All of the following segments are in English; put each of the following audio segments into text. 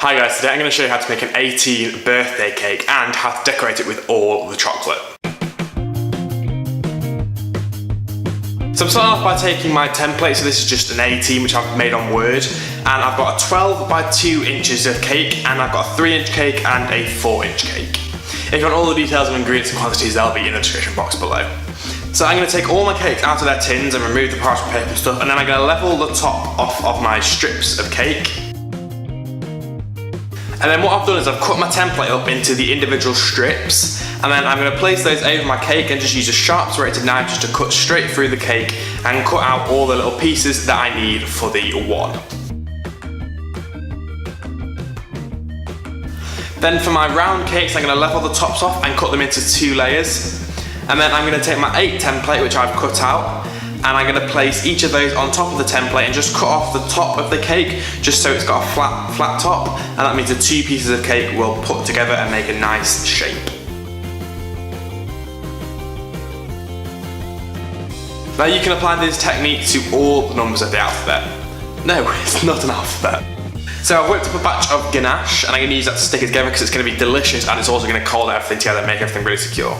Hi guys, today I'm going to show you how to make an 18 birthday cake and how to decorate it with all the chocolate. So I'm starting off by taking my template, so this is just an 18 which I've made on Word, and I've got a 12 by 2 inches of cake, and I've got a 3-inch cake and a 4-inch cake. If you want all the details of ingredients and quantities, they'll be in the description box below. So I'm going to take all my cakes out of their tins and remove the parchment paper stuff, and then I'm going to level the top off of my strips of cake. And then what I've done is I've cut my template up into the individual strips, and then I'm going to place those over my cake and just use a sharp serrated knife just to cut straight through the cake and cut out all the little pieces that I need for the one. Then for my round cakes, I'm going to level the tops off and cut them into 2 layers. And then I'm going to take my 8 template, which I've cut out, and I'm going to place each of those on top of the template and just cut off the top of the cake just so it's got a flat top, and that means the 2 pieces of cake will put together and make a nice shape. Now you can apply this technique to all the numbers of the alphabet. No, it's not an alphabet. So I've whipped up a batch of ganache, and I'm going to use that to stick it together because it's going to be delicious, and it's also going to hold everything together and make everything really secure.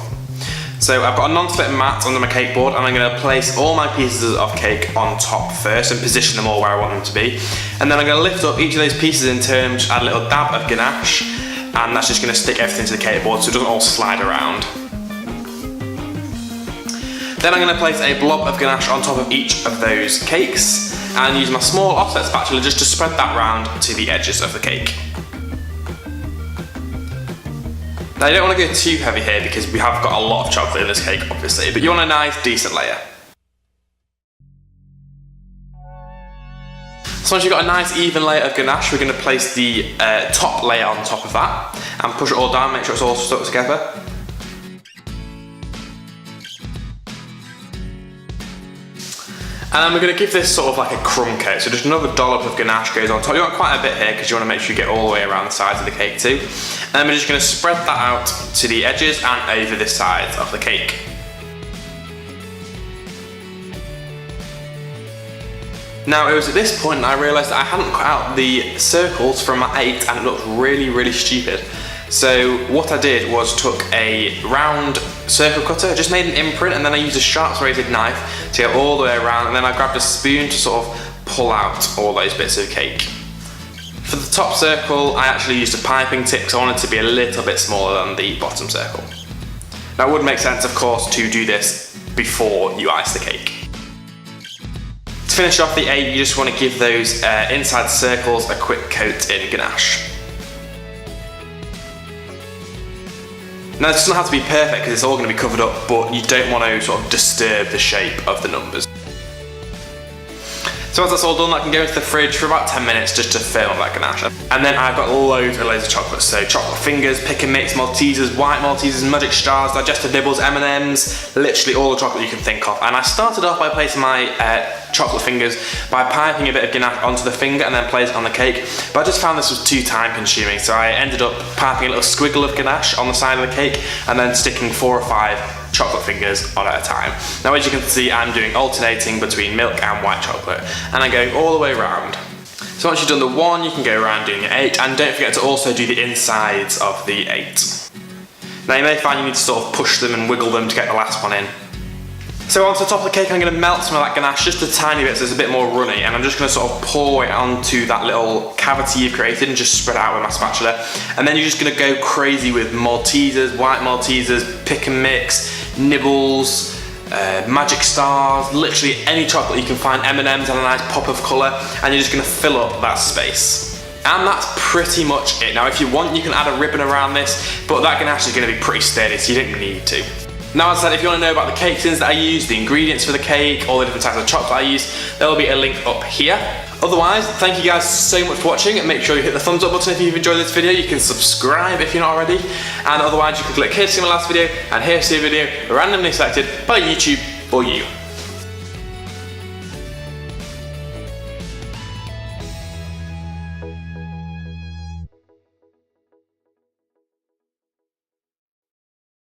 So I've got a non-slip mat under my cake board, and I'm going to place all my pieces of cake on top first and position them all where I want them to be. And then I'm going to lift up each of those pieces in turn, just add a little dab of ganache, and that's just going to stick everything to the cake board so it doesn't all slide around. Then I'm going to place a blob of ganache on top of each of those cakes and use my small offset spatula just to spread that round to the edges of the cake. Now you don't want to go too heavy here because we have got a lot of chocolate in this cake obviously, but you want a nice decent layer. So once you've got a nice even layer of ganache, we're going to place the top layer on top of that and push it all down, make sure it's all stuck together. And then we're going to give this sort of like a crumb coat, so just another dollop of ganache goes on top. You want quite a bit here because you want to make sure you get all the way around the sides of the cake too. And then we're just going to spread that out to the edges and over the sides of the cake. Now it was at this point that I realised that I hadn't cut out the circles from my 8 and it looked really stupid. So what I did was took a round circle cutter, just made an imprint, and then I used a sharp serrated knife to get all the way around, and then I grabbed a spoon to sort of pull out all those bits of cake. For the top circle, I actually used a piping tip because I wanted it to be a little bit smaller than the bottom circle. Now it would make sense, of course, to do this before you ice the cake. To finish off the 8, you just want to give those inside circles a quick coat in ganache. Now this doesn't have to be perfect because it's all going to be covered up, but you don't want to sort of disturb the shape of the numbers. So once that's all done, I can go into the fridge for about 10 minutes just to firm up that ganache. And then I've got loads and loads of chocolates, so chocolate fingers, pick and mix, Maltesers, white Maltesers, magic stars, digestive nibbles, M&Ms, literally all the chocolate you can think of. And I started off by placing my chocolate fingers by piping a bit of ganache onto the finger and then placing it on the cake, but I just found this was too time consuming, so I ended up piping a little squiggle of ganache on the side of the cake and then sticking 4 or 5 chocolate fingers on at a time. Now as you can see, I'm doing alternating between milk and white chocolate, and I'm going all the way around. So once you've done the 1, you can go around doing your 8, and don't forget to also do the insides of the 8. Now you may find you need to sort of push them and wiggle them to get the last one in. So onto the top of the cake, I'm going to melt some of that ganache just a tiny bit so it's a bit more runny, and I'm just going to sort of pour it onto that little cavity you've created and just spread it out with my spatula. And then you're just going to go crazy with Maltesers, white Maltesers, pick and mix, nibbles, magic stars, literally any chocolate you can find, M&Ms and a nice pop of colour, and you're just going to fill up that space. And that's pretty much it. Now if you want, you can add a ribbon around this, but that ganache is going to be pretty sturdy, so you don't need to. Now as I said, if you want to know about the cake tins that I use, the ingredients for the cake, all the different types of chocolate I use, there will be a link up here. Otherwise, thank you guys so much for watching, and make sure you hit the thumbs up button if you've enjoyed this video. You can subscribe if you're not already, and otherwise you can click here to see my last video and here to see a video randomly selected by YouTube for you.